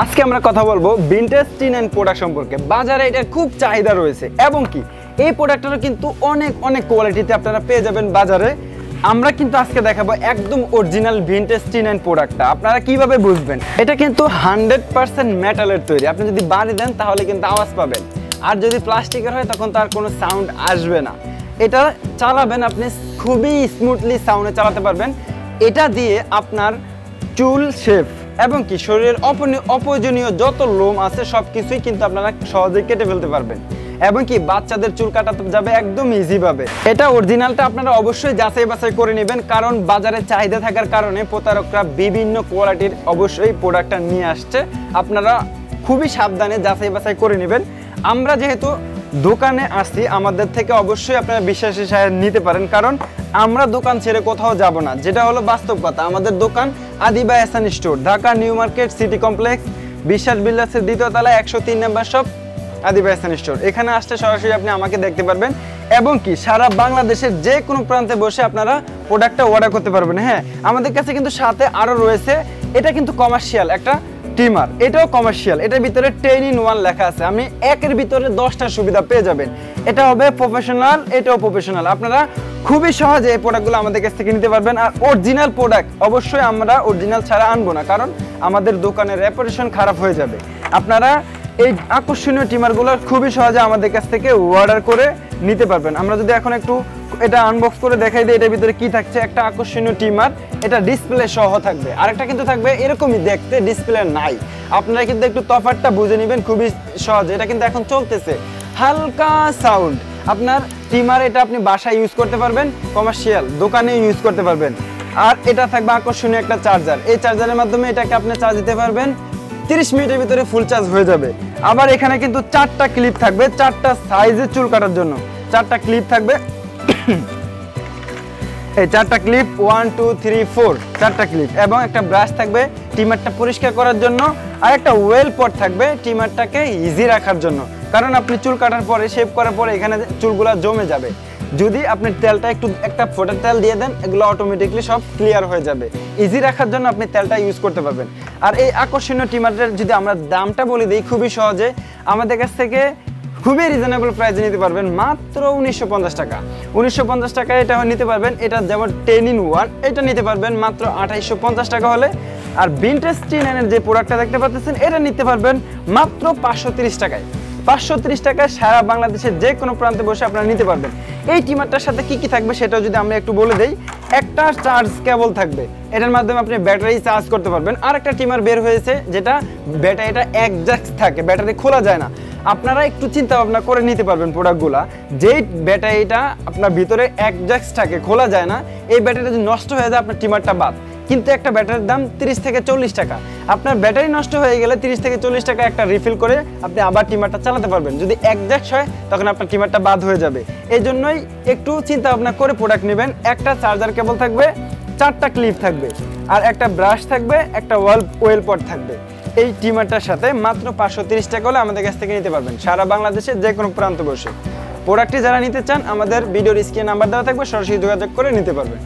আজকে আমরা কথা বলবো ভিনটেজ টি নাইন প্রোডাক্ট সম্পর্কে। বাজারে এটার খুব চাহিদা রয়েছে এবং কি এই প্রোডাক্টটারও কিন্তু অনেক কোয়ালিটিতে আপনারা পেয়ে যাবেন বাজারে। আমরা কিন্তু আজকে দেখাবো একদম অরিজিনাল ভিনটেজ টি নাইন প্রোডাক্টটা। আপনারা কিভাবে বুঝবেন? এটা কিন্তু 100% মেটালের তৈরি। আপনি যদি বাড়ি দেন তাহলে কিন্তু আওয়াজ পাবেন, আর যদি প্লাস্টিকের হয় তখন তার কোনো সাউন্ড আসবে না। এটা চালাবেন আপনি খুবই স্মুথলি সাউন্ডে চালাতে পারবেন। এটা দিয়ে আপনার চুল শেভ এবং কি শরীরের অপ্রয়োজনীয় যত লোম আছে সব কিছুই কিন্তু আপনারা সহজেই কেটে ফেলতে পারবেন এবং কি বাচ্চাদের চুল কাটাতে যাবে একদম ইজিভাবে। এটা অরিজিনালটা আপনারা অবশ্যই যাচাই বাছাই করে নেবেন, কারণ বাজারে চাহিদা থাকার কারণে প্রতারকরা বিভিন্ন কোয়ালিটির অবশ্যই প্রোডাক্টটা নিয়ে আসছে। আপনারা খুবই সাবধানে যাচাই বাছাই করে নেবেন। আমরা যেহেতু দোকানে আসছি, আমাদের থেকে অবশ্যই আপনারা বিশ্বাসের সাথে নিতে পারেন, কারণ আমরা দোকান ছেড়ে কোথাও যাব না, যেটা হলো বাস্তব কথা। আমাদের দোকান Adiba Ehsan store, Dhaka new market city complex, Biswas বিল্ডার্সের দ্বিতীয় তলায় 103 নম্বর শপ, আদিবা এহসান স্টোর। এখানে আসলে সরাসরি আপনি আমাকে দেখতে পারবেন এবং কি সারা বাংলাদেশের যে কোনো প্রান্তে বসে আপনারা প্রোডাক্টটা অর্ডার করতে পারবেন। হ্যাঁ, আমাদের কাছে কিন্তু সাথে আরও রয়েছে, এটা কিন্তু কমার্শিয়াল একটা ট্রিমার, এটাও কমার্শিয়াল। এটার ভিতরে 10 in 1 লেখা আছে। আপনি একের ভিতরে 10টা সুবিধা পেয়ে যাবেন। এটা হবে প্রফেশনাল, এটাও প্রফেশনাল। আপনারা খুবই সহজে এই প্রোডাক্টগুলো আমাদের কাছ থেকে নিতে পারবেন। আর অরিজিনাল প্রোডাক্ট অবশ্যই আমরা অরিজিনাল ছাড়া আনবো না, কারণ আমাদের দোকানের রেপুটেশন খারাপ হয়ে যাবে। আপনারা এই আকর্ষণীয় ট্রিমারগুলো খুবই সহজে আমাদের কাছ থেকে অর্ডার করে নিতে পারবেন। আমরা যদি এখন একটু এটা আনবক্স করে দেখাই দিই এটার ভিতরে কি থাকছে। একটা আকর্ষণীয় ট্রিমার, এটা ডিসপ্লে সহ থাকবে। আরেকটা কিন্তু থাকবে এরকমই দেখতে, ডিসপ্লে নাই। আপনারা কিন্তু একটু তফাৎটা বুঝে নেবেন খুবই সহজে। এটা কিন্তু এখন চলতেছে হালকা সাউন্ড। আপনার ট্রিমার এটা আপনি বাসায় ইউজ করতে পারবেন, কমার্শিয়াল দোকানে ইউজ করতে পারবেন। আর এটা থাকবে আকর্ষণীয় একটা চার্জার। এই চার্জারের মাধ্যমে এটাকে আপনি চার্জ দিতে পারবেন, 30 মিনিটের ভিতরে ফুল চার্জ হয়ে যাবে। আবার এখানে কিন্তু 4টা ক্লিপ থাকবে, 4টা সাইজের চুল কাটার জন্য 4টা ক্লিপ থাকবে। এই 4টা ক্লিপ 1 2 3 4 4টা ক্লিপ এবং একটা ব্রাশ থাকবে ট্রিমারটা পরিষ্কার করার জন্য, আর একটা ওয়েল পট থাকবে ট্রিমারটাকে ইজি রাখার জন্য। কারণ আপনি চুল কাটার পরে শেভ করার পরে এখানে চুলগুলো জমে যাবে। যদি আপনি তেলটা একটা ফোটার তেল দিয়ে দেন, এগুলো অটোমেটিকলি সব ক্লিয়ার হয়ে যাবে। ইজি রাখার জন্য আপনি তেলটা ইউজ করতে পারবেন। আর এই আকর্ষণীয় ট্রিমারের যদি আমরা দামটা বলে দিই, খুবই সহজে আমাদের কাছ থেকে খুবই রিজনেবল প্রাইসে নিতে পারবেন, মাত্র 1950 টাকা। 1950 টাকায় এটা নিতে পারবেন। এটা যেমন 10 in 1, এটা নিতে পারবেন মাত্র 2850 টাকা হলে। আর ভিনটেজ টি নাইনের যে প্রোডাক্টটা দেখতে পাচ্ছেন এটা নিতে পারবেন মাত্র 530 টাকায়। 530 টাকায় সারা বাংলাদেশের যে কোনো প্রান্তে বসে আপনারা নিতে পারবেন। এই ট্রিমারটার সাথে কি থাকবে সেটাও যদি আমরা একটু বলে দেই। একটা চার্জ কেবল থাকবে, এটার মাধ্যমে আপনি ব্যাটারি চার্জ করতে পারবেন। আর একটা ট্রিমার বের হয়েছে যেটা ব্যাটারিটা একজাস্ট থাকে, ব্যাটারি খোলা যায় না। আপনারা একটু চিন্তা ভাবনা করে নিতে পারবেন প্রোডাক্টগুলা। যেই ব্যাটারিটা আপনার ভিতরে একজাস্ট থাকে, খোলা যায় না, এই ব্যাটারিটা যদি নষ্ট হয়ে যায় আপনার ট্রিমারটা বাদ। কিন্তু একটা ব্যাটারির দাম 30 থেকে 40 টাকা। আপনার ব্যাটারি নষ্ট হয়ে গেলে 30 থেকে 40 টাকা একটা রিফিল করে আপনি আবার ট্রিমারটা চালাতে পারবেন। যদি একজাস্ট হয় তখন আপনার ট্রিমারটা বাদ হয়ে যাবে। এই জন্যই একটু চিন্তা ভাবনা করে প্রোডাক্ট নেবেন। একটা চার্জার কেবল থাকবে, 4টা ক্লিপ থাকবে, আর একটা ব্রাশ থাকবে, একটা ওয়েল পট থাকবে। এই ট্রিমারটার সাথে মাত্র 530 টাকা হলে আমাদের কাছ থেকে নিতে পারবেন সারা বাংলাদেশে যে কোনো প্রান্ত বসে। প্রোডাক্টটি যারা নিতে চান আমাদের ভিডিওর স্ক্রিনে নাম্বার দেওয়া থাকবে, সরাসরি যোগাযোগ করে নিতে পারবেন।